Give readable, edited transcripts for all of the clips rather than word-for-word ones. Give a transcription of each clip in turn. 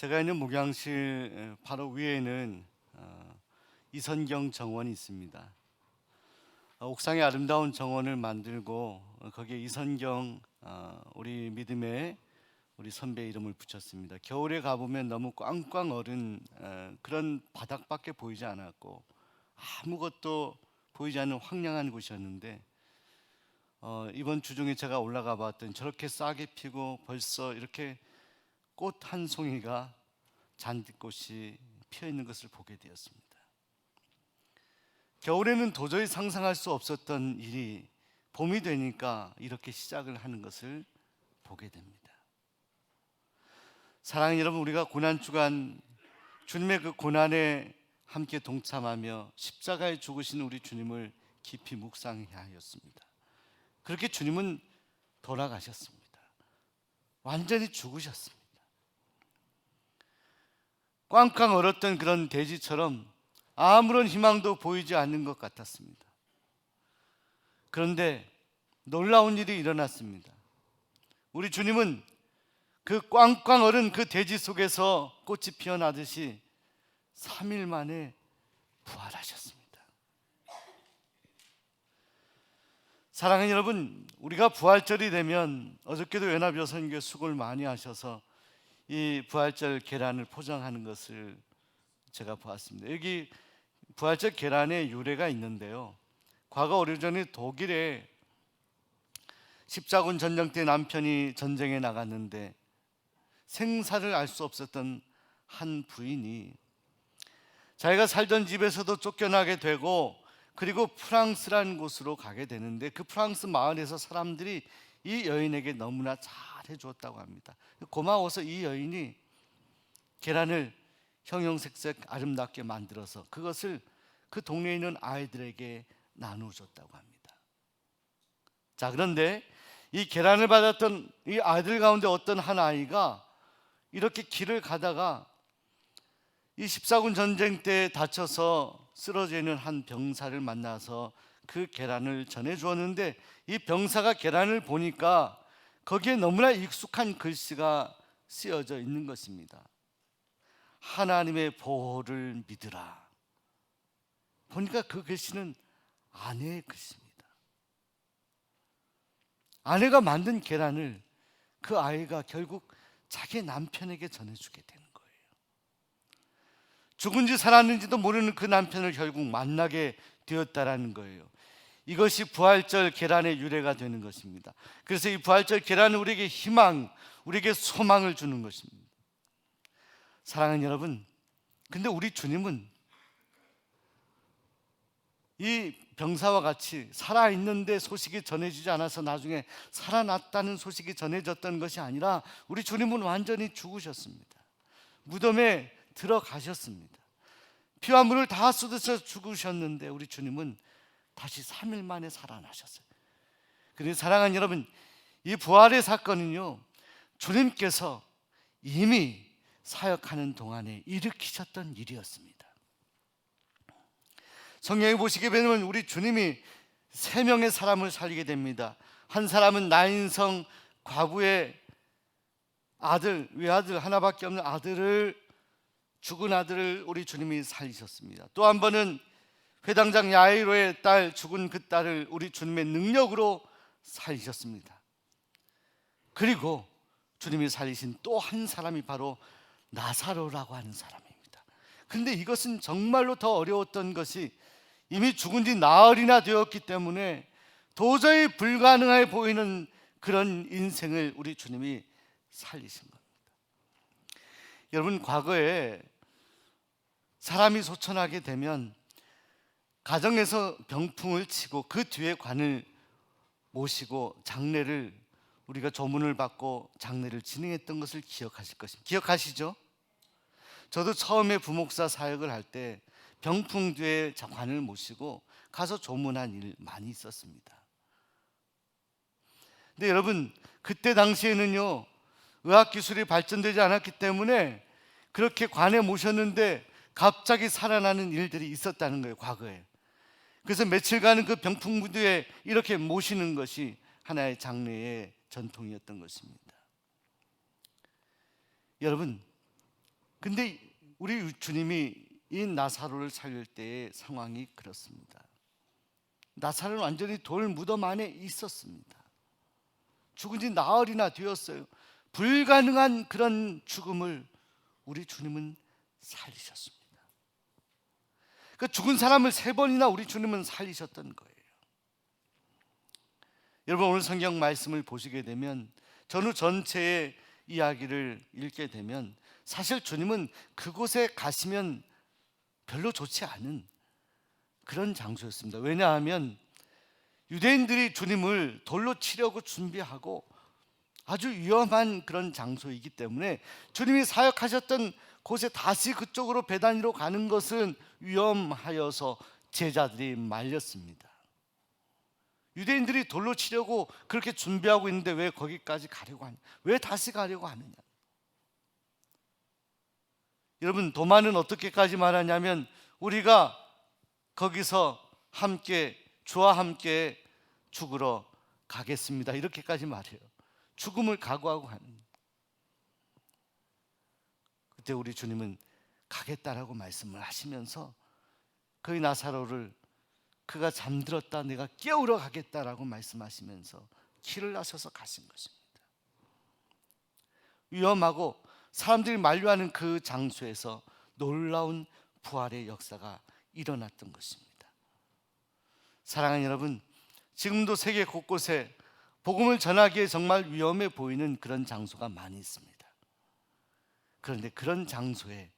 제가 있는 목양실 바로 위에는 이선경 정원이 있습니다. 옥상에 아름다운 정원을 만들고 거기에 이선경 우리 믿음의 우리 선배 이름을 붙였습니다. 겨울에 가보면 너무 꽝꽝 얼은 그런 바닥밖에 보이지 않았고 아무것도 보이지 않는 황량한 곳이었는데 이번 주 중에 제가 올라가 봤더니 저렇게 싹이 피고 벌써 이렇게 꽃 한 송이가 잔디꽃이 피어 있는 것을 보게 되었습니다. 겨울에는 도저히 상상할 수 없었던 일이 봄이 되니까 이렇게 시작을 하는 것을 보게 됩니다. 사랑하는 여러분, 우리가 고난주간 주님의 그 고난에 함께 동참하며 십자가에 죽으신 우리 주님을 깊이 묵상해야 하였습니다. 그렇게 주님은 돌아가셨습니다. 완전히 죽으셨습니다. 꽝꽝 얼었던 그런 대지처럼 아무런 희망도 보이지 않는 것 같았습니다. 그런데 놀라운 일이 일어났습니다. 우리 주님은 그 꽝꽝 얼은 그 대지 속에서 꽃이 피어나듯이 3일 만에 부활하셨습니다. 사랑하는 여러분, 우리가 부활절이 되면 어저께도 연합여선교회 수고를 많이 하셔서 이 부활절 계란을 포장하는 것을 제가 보았습니다. 여기 부활절 계란의 유래가 있는데요, 과거 오래전에 독일에 십자군 전쟁 때 남편이 전쟁에 나갔는데 생사를 알 수 없었던 한 부인이 자기가 살던 집에서도 쫓겨나게 되고 그리고 프랑스라는 곳으로 가게 되는데 그 프랑스 마을에서 사람들이 이 여인에게 너무나 잘해 주었다고 합니다. 고마워서 이 여인이 계란을 형형색색 아름답게 만들어서 그것을 그 동네에 있는 아이들에게 나누어줬다고 합니다. 자, 그런데 이 계란을 받았던 이 아이들 가운데 어떤 한 아이가 이렇게 길을 가다가 이 14군 전쟁 때 다쳐서 쓰러져 있는 한 병사를 만나서 그 계란을 전해 주었는데 이 병사가 계란을 보니까 거기에 너무나 익숙한 글씨가 쓰여져 있는 것입니다. 하나님의 보호를 믿으라. 보니까 그 글씨는 아내의 글씨입니다. 아내가 만든 계란을 그 아이가 결국 자기 남편에게 전해주게 되는 거예요. 죽은지 살았는지도 모르는 그 남편을 결국 만나게 되었다라는 거예요. 이것이 부활절 계란의 유래가 되는 것입니다. 그래서 이 부활절 계란은 우리에게 희망, 우리에게 소망을 주는 것입니다. 사랑하는 여러분, 근데 우리 주님은 이 병사와 같이 살아있는데 소식이 전해지지 않아서 나중에 살아났다는 소식이 전해졌던 것이 아니라 우리 주님은 완전히 죽으셨습니다. 무덤에 들어가셨습니다. 피와 물을 다 쏟으셔 죽으셨는데 우리 주님은 다시 3일 만에 살아나셨어요. 그런데 사랑하는 여러분, 이 부활의 사건은요, 주님께서 이미 사역하는 동안에 일으키셨던 일이었습니다. 성경에 보시게 되면 우리 주님이 3명의 사람을 살리게 됩니다. 한 사람은 나인성 과부의 아들, 외아들 하나밖에 없는 아들을, 죽은 아들을 우리 주님이 살리셨습니다. 또 한 번은 회당장 야이로의 딸, 죽은 그 딸을 우리 주님의 능력으로 살리셨습니다. 그리고 주님이 살리신 또 한 사람이 바로 나사로라고 하는 사람입니다. 그런데 이것은 정말로 더 어려웠던 것이 이미 죽은 지 나흘이나 되었기 때문에 도저히 불가능해 보이는 그런 인생을 우리 주님이 살리신 겁니다. 여러분, 과거에 사람이 소천하게 되면 가정에서 병풍을 치고 그 뒤에 관을 모시고 장례를, 우리가 조문을 받고 장례를 진행했던 것을 기억하실 것입니다. 기억하시죠? 저도 처음에 부목사 사역을 할 때 병풍 뒤에 관을 모시고 가서 조문한 일 많이 있었습니다. 근데 여러분, 그때 당시에는요, 의학기술이 발전되지 않았기 때문에 그렇게 관에 모셨는데 갑자기 살아나는 일들이 있었다는 거예요, 과거에. 그래서 며칠간은 그 병풍 뒤에 이렇게 모시는 것이 하나의 장례의 전통이었던 것입니다. 여러분, 근데 우리 주님이 이 나사로를 살릴 때의 상황이 그렇습니다. 나사로는 완전히 돌 무덤 안에 있었습니다. 죽은 지 나흘이나 되었어요. 불가능한 그런 죽음을 우리 주님은 살리셨습니다. 그 죽은 사람을 3번이나 우리 주님은 살리셨던 거예요. 여러분, 오늘 성경 말씀을 보시게 되면 전후 전체의 이야기를 읽게 되면 사실 주님은 그곳에 가시면 별로 좋지 않은 그런 장소였습니다. 왜냐하면 유대인들이 주님을 돌로 치려고 준비하고 아주 위험한 그런 장소이기 때문에 주님이 사역하셨던 곳에 다시 그쪽으로 베다니로 가는 것은 위험하여서 제자들이 말렸습니다. 유대인들이 돌로 치려고 그렇게 준비하고 있는데 왜 거기까지 가려고 하냐? 왜 다시 가려고 하느냐? 여러분, 도마는 어떻게까지 말하냐면 우리가 거기서 함께 주와 함께 죽으러 가겠습니다, 이렇게까지 말해요. 죽음을 각오하고 하는. 그때 우리 주님은 가겠다라고 말씀을 하시면서 그 나사로를 그가 잠들었다 내가 깨우러 가겠다라고 말씀하시면서 길을 나서서 가신 것입니다. 위험하고 사람들이 만류하는 그 장소에서 놀라운 부활의 역사가 일어났던 것입니다. 사랑하는 여러분, 지금도 세계 곳곳에 복음을 전하기에 정말 위험해 보이는 그런 장소가 많이 있습니다. 그런데 그런 장소에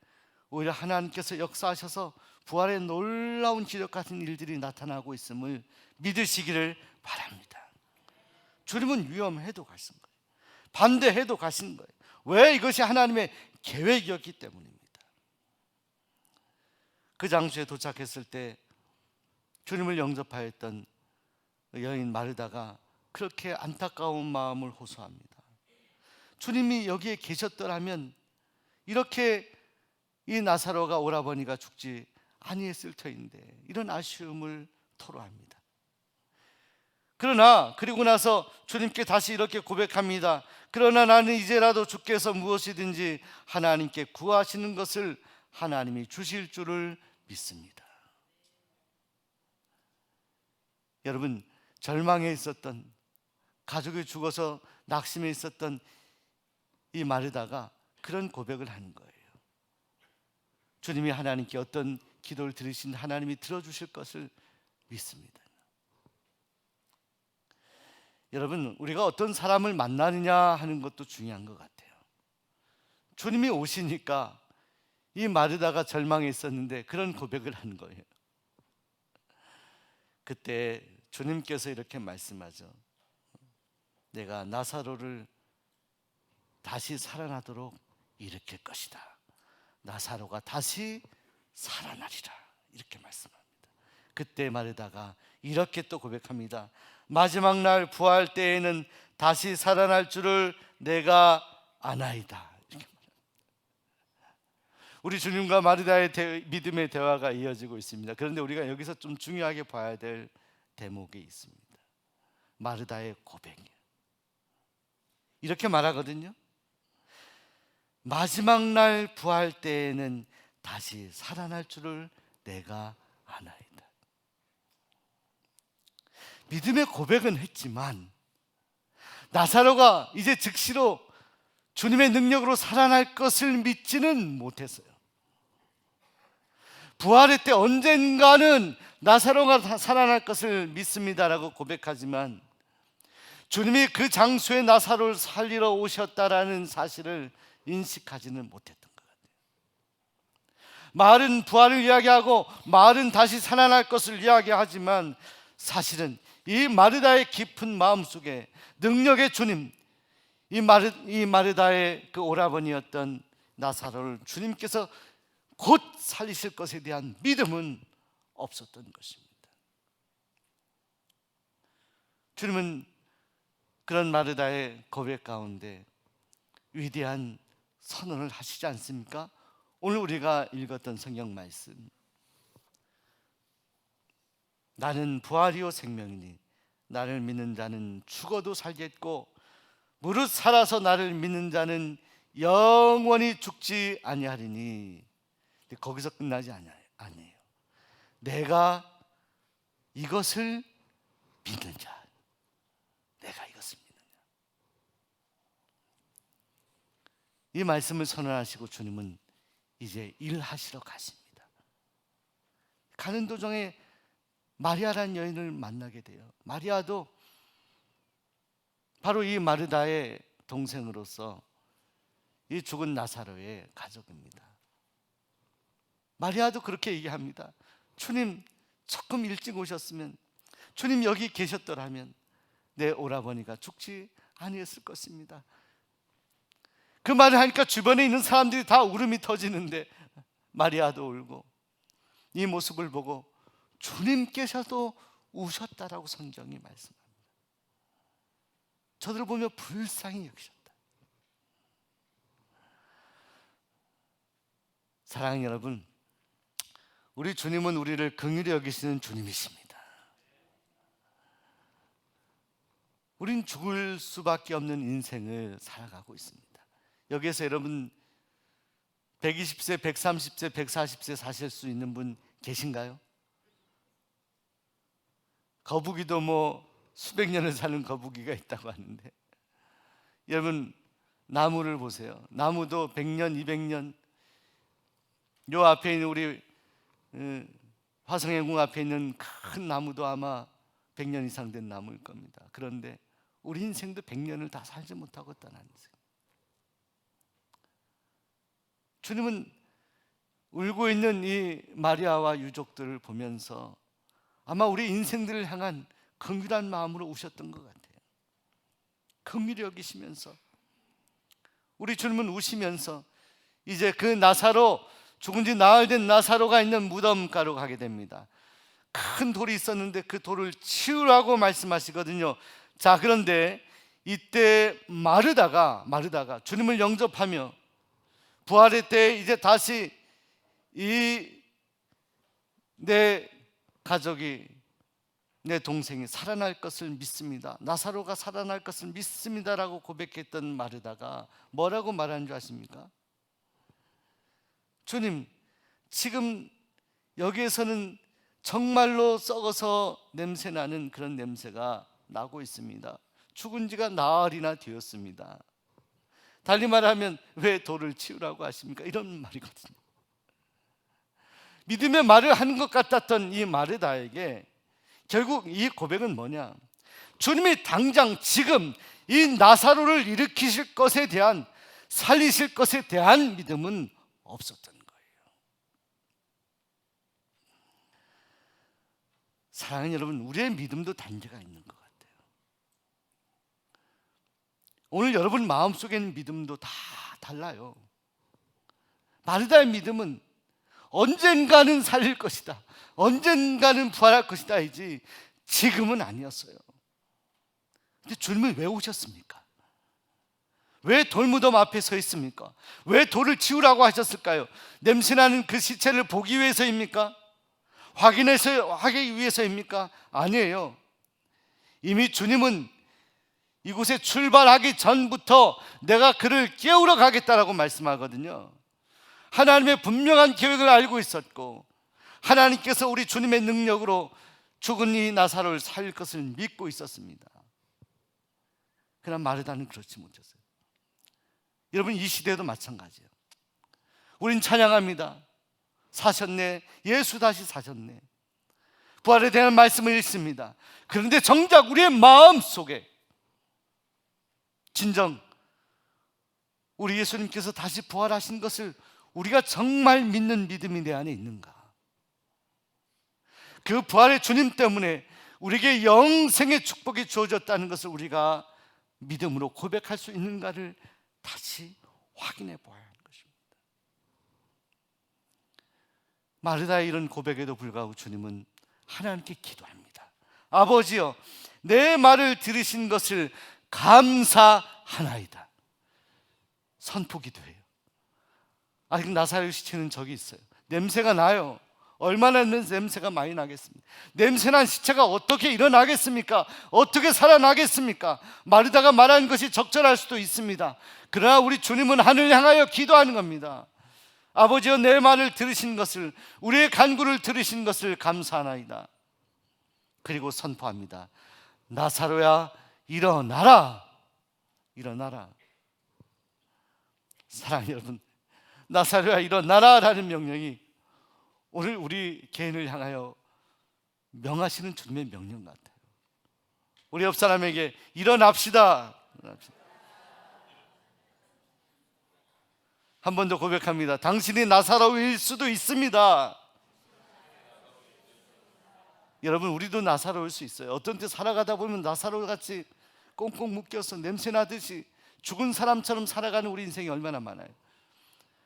오히려 하나님께서 역사하셔서 부활의 놀라운 기적 같은 일들이 나타나고 있음을 믿으시기를 바랍니다. 주님은 위험해도 가신 거예요. 반대해도 가신 거예요. 왜? 이것이 하나님의 계획이었기 때문입니다. 그 장소에 도착했을 때 주님을 영접하였던 여인 마르다가 그렇게 안타까운 마음을 호소합니다. 주님이 여기에 계셨더라면 이렇게 이 나사로가 오라버니가 죽지 아니했을 터인데, 이런 아쉬움을 토로합니다. 그러나 그리고 나서 주님께 다시 이렇게 고백합니다. 그러나 나는 이제라도 주께서 무엇이든지 하나님께 구하시는 것을 하나님이 주실 줄을 믿습니다. 여러분, 절망에 있었던, 가족이 죽어서 낙심에 있었던 이 마르다가 그런 고백을 하는 거예요. 주님이 하나님께 어떤 기도를 들으신 하나님이 들어주실 것을 믿습니다. 여러분, 우리가 어떤 사람을 만나느냐 하는 것도 중요한 것 같아요. 주님이 오시니까 이 마르다가 절망에 있었는데 그런 고백을 하는 거예요. 그때 주님께서 이렇게 말씀하죠. 내가 나사로를 다시 살아나도록 일으킬 것이다. 나사로가 다시 살아나리라, 이렇게 말씀합니다. 그때 마르다가 이렇게 또 고백합니다. 마지막 날 부활 때에는 다시 살아날 줄을 내가 아나이다, 이렇게 말합니다. 우리 주님과 마르다의 믿음의 대화가 이어지고 있습니다. 그런데 우리가 여기서 좀 중요하게 봐야 될 대목이 있습니다. 마르다의 고백이에요. 이렇게 말하거든요. 마지막 날 부활 때에는 다시 살아날 줄을 내가 아나이다. 믿음의 고백은 했지만 나사로가 이제 즉시로 주님의 능력으로 살아날 것을 믿지는 못했어요. 부활의 때 언젠가는 나사로가 살아날 것을 믿습니다라고 고백하지만 주님이 그 장소에 나사로를 살리러 오셨다라는 사실을 인식하지는 못했던 것 같아요. 말은 부활을 이야기하고 말은 다시 살아날 것을 이야기하지만 사실은 이 마르다의 깊은 마음속에 능력의 주님, 이 마르다의 그 오라버니였던 나사로를 주님께서 곧 살리실 것에 대한 믿음은 없었던 것입니다. 주님은 그런 마르다의 고백 가운데 위대한 선언을 하시지 않습니까? 오늘 우리가 읽었던 성경 말씀, 나는 부활이요 생명이니 나를 믿는 자는 죽어도 살겠고 무릇 살아서 나를 믿는 자는 영원히 죽지 아니하리니. 근데 거기서 끝나지 아니에요. 내가 이것을 믿는 자, 내가 이것을 믿는 자. 이 말씀을 선언하시고 주님은 이제 일하시러 가십니다. 가는 도중에 마리아라는 여인을 만나게 돼요. 마리아도 바로 이 마르다의 동생으로서 이 죽은 나사로의 가족입니다. 마리아도 그렇게 얘기합니다. 주님 조금 일찍 오셨으면, 주님 여기 계셨더라면 내 오라버니가 죽지 아니했을 것입니다. 그 말을 하니까 주변에 있는 사람들이 다 울음이 터지는데 마리아도 울고, 이 모습을 보고 주님께서도 우셨다라고 성경이 말씀합니다. 저들을 보며 불쌍히 여기셨다. 사랑하는 여러분, 우리 주님은 우리를 긍휼히 여기시는 주님이십니다. 우린 죽을 수밖에 없는 인생을 살아가고 있습니다. 여기에서 여러분 120세, 130세, 140세 사실 수 있는 분 계신가요? 거북이도 뭐 수백 년을 사는 거북이가 있다고 하는데, 여러분 나무를 보세요. 나무도 100년, 200년, 요 앞에 있는 우리 화성행궁 앞에 있는 큰 나무도 아마 100년 이상 된 나무일 겁니다. 그런데 우리 인생도 100년을 다 살지 못하고 떠난 인생. 주님은 울고 있는 이 마리아와 유족들을 보면서 아마 우리 인생들을 향한 긍휼한 마음으로 우셨던 것 같아요. 긍휼히 여기시면서 우리 주님은 우시면서 이제 그 나사로, 죽은 지 나흘 된 나사로가 있는 무덤가로 가게 됩니다. 큰 돌이 있었는데 그 돌을 치우라고 말씀하시거든요. 자, 그런데 이때 마르다가 주님을 영접하며 부활의 때 이제 다시 내 가족이, 내 동생이 살아날 것을 믿습니다, 나사로가 살아날 것을 믿습니다라고 고백했던 마르다가 뭐라고 말하는 줄 아십니까? 주님, 지금 여기에서는 정말로 썩어서 냄새나는 그런 냄새가 나고 있습니다. 죽은 지가 나흘이나 되었습니다. 달리 말하면 왜 돌을 치우라고 하십니까? 이런 말이거든요. 믿음의 말을 하는 것 같았던 이 마르다에게 결국 이 고백은 뭐냐? 주님이 당장 지금 이 나사로를 일으키실 것에 대한, 살리실 것에 대한 믿음은 없었던 거예요. 사랑하는 여러분, 우리의 믿음도 단계가 있는 것 같아요. 오늘 여러분 마음속에 있는 믿음도 다 달라요. 마르다의 믿음은 언젠가는 살릴 것이다, 언젠가는 부활할 것이다 이지 지금은 아니었어요. 근데 주님은 왜 오셨습니까? 왜 돌무덤 앞에 서 있습니까? 왜 돌을 치우라고 하셨을까요? 냄새나는 그 시체를 보기 위해서입니까? 확인하기 위해서입니까? 아니에요. 이미 주님은 이곳에 출발하기 전부터 내가 그를 깨우러 가겠다라고 말씀하거든요. 하나님의 분명한 계획을 알고 있었고, 하나님께서 우리 주님의 능력으로 죽은 이 나사로를 살릴 것을 믿고 있었습니다. 그러나 마르다는 그렇지 못했어요. 여러분, 이 시대도 마찬가지예요. 우린 찬양합니다. 사셨네, 예수 다시 사셨네, 부활에 대한 말씀을 읽습니다. 그런데 정작 우리의 마음 속에 진정 우리 예수님께서 다시 부활하신 것을 우리가 정말 믿는 믿음이 내 안에 있는가? 그 부활의 주님 때문에 우리에게 영생의 축복이 주어졌다는 것을 우리가 믿음으로 고백할 수 있는가를 다시 확인해 보아야 하는 것입니다. 마르다의 이런 고백에도 불구하고 주님은 하나님께 기도합니다. 아버지여, 내 말을 들으신 것을 감사하나이다. 선포기도해요. 아직 나사로 시체는 저기 있어요. 냄새가 나요. 얼마나 냄새가 많이 나겠습니까? 냄새난 시체가 어떻게 일어나겠습니까? 어떻게 살아나겠습니까? 마르다가 말하는 것이 적절할 수도 있습니다. 그러나 우리 주님은 하늘 향하여 기도하는 겁니다. 아버지여, 내 말을 들으신 것을, 우리의 간구를 들으신 것을 감사하나이다. 그리고 선포합니다. 나사로야, 일어나라. 일어나라. 사랑하는 여러분, 나사로야 일어나라 라는 명령이 오늘 우리 개인을 향하여 명하시는 주님의 명령 같아요. 우리 옆 사람에게 일어납시다. 한 번 더 고백합니다. 당신이 나사로일 수도 있습니다. 여러분, 우리도 나사로울 수 있어요. 어떤 때 살아가다 보면 나사로 같이 꽁꽁 묶여서 냄새 나듯이 죽은 사람처럼 살아가는 우리 인생이 얼마나 많아요.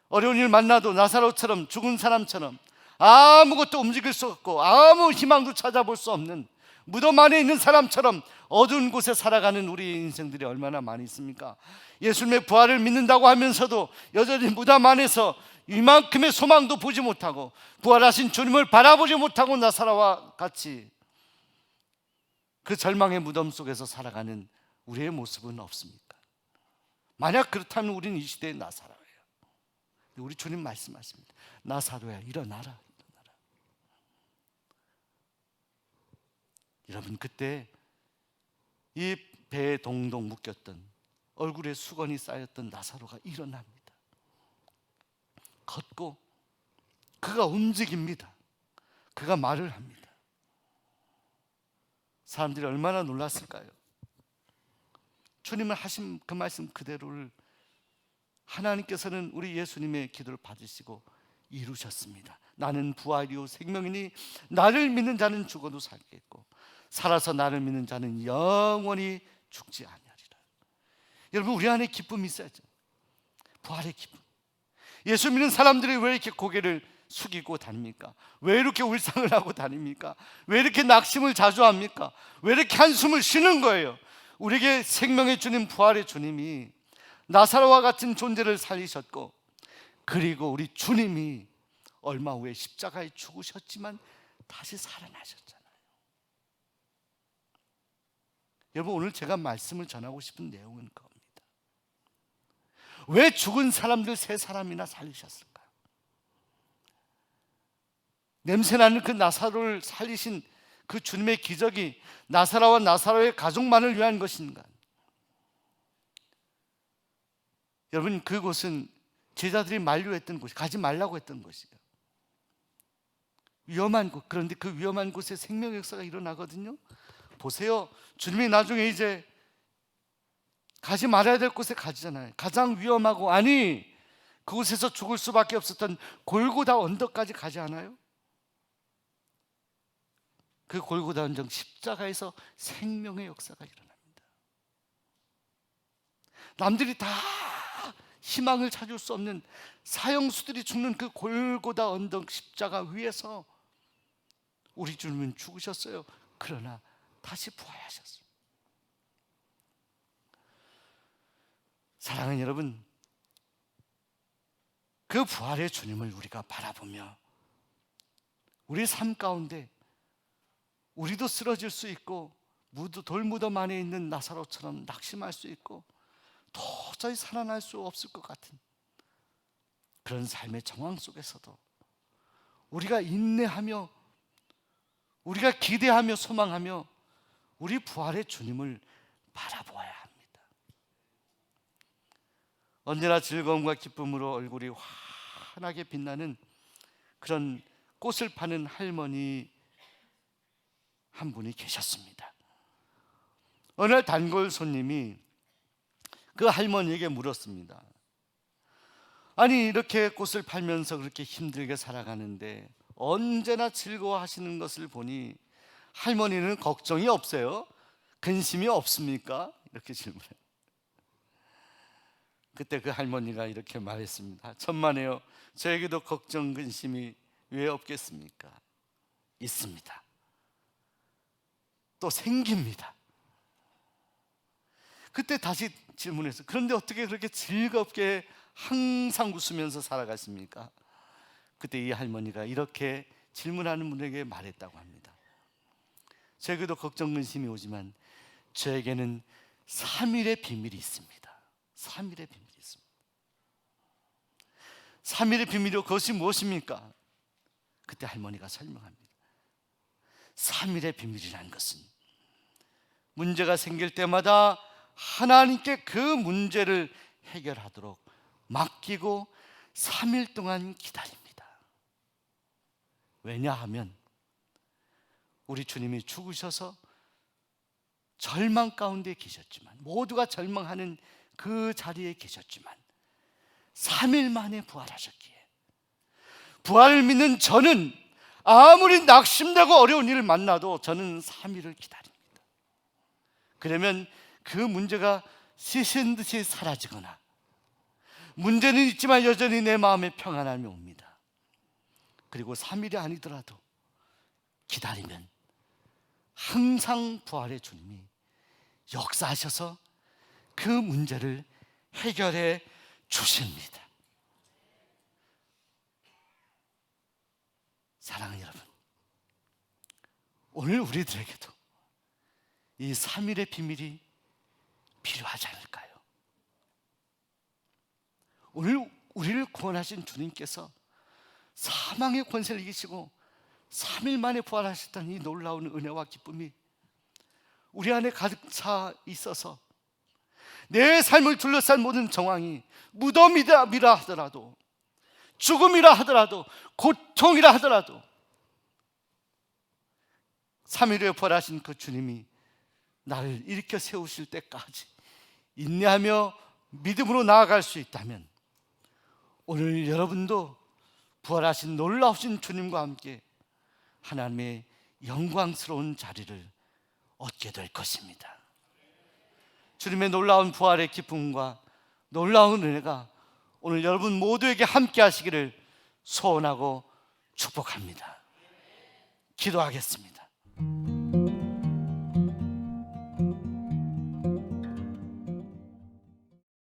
어려운 일 만나도 나사로처럼, 죽은 사람처럼 아무것도 움직일 수 없고 아무 희망도 찾아볼 수 없는 무덤 안에 있는 사람처럼 어두운 곳에 살아가는 우리 인생들이 얼마나 많이 있습니까? 예수님의 부활을 믿는다고 하면서도 여전히 무덤 안에서 이만큼의 소망도 보지 못하고 부활하신 주님을 바라보지 못하고 나사로와 같이 그 절망의 무덤 속에서 살아가는 우리의 모습은 없습니까? 만약 그렇다면 우리는 이 시대의 나사로예요. 우리 주님 말씀하십니다. 나사로야, 일어나라, 일어나라. 여러분, 그때 이 배에 동동 묶였던, 얼굴에 수건이 쌓였던 나사로가 일어납니다. 걷고 그가 움직입니다. 그가 말을 합니다. 사람들이 얼마나 놀랐을까요? 주님은 하신 그 말씀 그대로를 하나님께서는 우리 예수님의 기도를 받으시고 이루셨습니다. 나는 부활이요 생명이니 나를 믿는 자는 죽어도 살겠고 살아서 나를 믿는 자는 영원히 죽지 아니하리라. 여러분, 우리 안에 기쁨이 있어야죠. 부활의 기쁨. 예수 믿는 사람들이 왜 이렇게 고개를 숙이고 다닙니까? 왜 이렇게 울상을 하고 다닙니까? 왜 이렇게 낙심을 자주 합니까? 왜 이렇게 한숨을 쉬는 거예요? 우리에게 생명의 주님, 부활의 주님이 나사로와 같은 존재를 살리셨고, 그리고 우리 주님이 얼마 후에 십자가에 죽으셨지만 다시 살아나셨잖아요. 여러분, 오늘 제가 말씀을 전하고 싶은 내용은 겁니다. 왜 죽은 사람들 세 사람이나 살리셨을까요? 냄새나는 그 나사로를 살리신 그 주님의 기적이 나사로와 나사로의 가족만을 위한 것인가? 여러분, 그곳은 제자들이 만류했던 곳이, 가지 말라고 했던 곳이에요. 위험한 곳. 그런데 그 위험한 곳에 생명의 역사가 일어나거든요. 보세요, 주님이 나중에 이제 가지 말아야 될 곳에 가잖아요. 가장 위험하고, 아니 그곳에서 죽을 수밖에 없었던 골고다 언덕까지 가지 않아요? 그 골고다 언덕, 십자가에서 생명의 역사가 일어납니다. 남들이 다 희망을 찾을 수 없는 사형수들이 죽는 그 골고다 언덕 십자가 위에서 우리 주님은 죽으셨어요. 그러나 다시 부활하셨어요. 사랑하는 여러분, 그 부활의 주님을 우리가 바라보며 우리 삶 가운데 우리도 쓰러질 수 있고 돌무덤 안에 있는 나사로처럼 낙심할 수 있고 도저히 살아날 수 없을 것 같은 그런 삶의 정황 속에서도 우리가 인내하며, 우리가 기대하며 소망하며 우리 부활의 주님을 바라보아야 합니다. 언제나 즐거움과 기쁨으로 얼굴이 환하게 빛나는 그런 꽃을 파는 할머니 한 분이 계셨습니다. 어느 날 단골 손님이 그 할머니에게 물었습니다. 아니, 이렇게 꽃을 팔면서 그렇게 힘들게 살아가는데 언제나 즐거워하시는 것을 보니 할머니는 걱정이 없어요? 근심이 없습니까? 이렇게 질문해요. 그때 그 할머니가 이렇게 말했습니다. 천만에요, 저에게도 걱정, 근심이 왜 없겠습니까? 있습니다. 또 생깁니다. 그때 다시 질문했어요. 그런데 어떻게 그렇게 즐겁게 항상 웃으면서 살아갔습니까? 그때 이 할머니가 이렇게 질문하는 분에게 말했다고 합니다. 저에게도 걱정, 근심이 오지만 저에게는 3일의 비밀이 있습니다. 3일의 비밀이 있습니다. 3일의 비밀이 그것이 무엇입니까? 그때 할머니가 설명합니다. 3일의 비밀이라는 것은 문제가 생길 때마다 하나님께 그 문제를 해결하도록 맡기고 3일 동안 기다립니다. 왜냐하면 우리 주님이 죽으셔서 절망 가운데 계셨지만, 모두가 절망하는 그 자리에 계셨지만 3일 만에 부활하셨기에, 부활을 믿는 저는 아무리 낙심되고 어려운 일을 만나도 저는 3일을 기다립니다. 그러면 그 문제가 씻은 듯이 사라지거나, 문제는 있지만 여전히 내 마음에 평안함이 옵니다. 그리고 3일이 아니더라도 기다리면 항상 부활의 주님이 역사하셔서 그 문제를 해결해 주십니다. 사랑하는 여러분, 오늘 우리들에게도 이 3일의 비밀이 필요하지 않을까요? 오늘 우리를 구원하신 주님께서 사망의 권세를 이기시고 3일 만에 부활하셨다는 이 놀라운 은혜와 기쁨이 우리 안에 가득 차 있어서 내 삶을 둘러싼 모든 정황이 무덤이라 하더라도, 죽음이라 하더라도, 고통이라 하더라도 3일 후에 부활하신 그 주님이 나를 일으켜 세우실 때까지 인내하며 믿음으로 나아갈 수 있다면, 오늘 여러분도 부활하신 놀라우신 주님과 함께 하나님의 영광스러운 자리를 얻게 될 것입니다. 주님의 놀라운 부활의 기쁨과 놀라운 은혜가 오늘 여러분 모두에게 함께 하시기를 소원하고 축복합니다. 기도하겠습니다.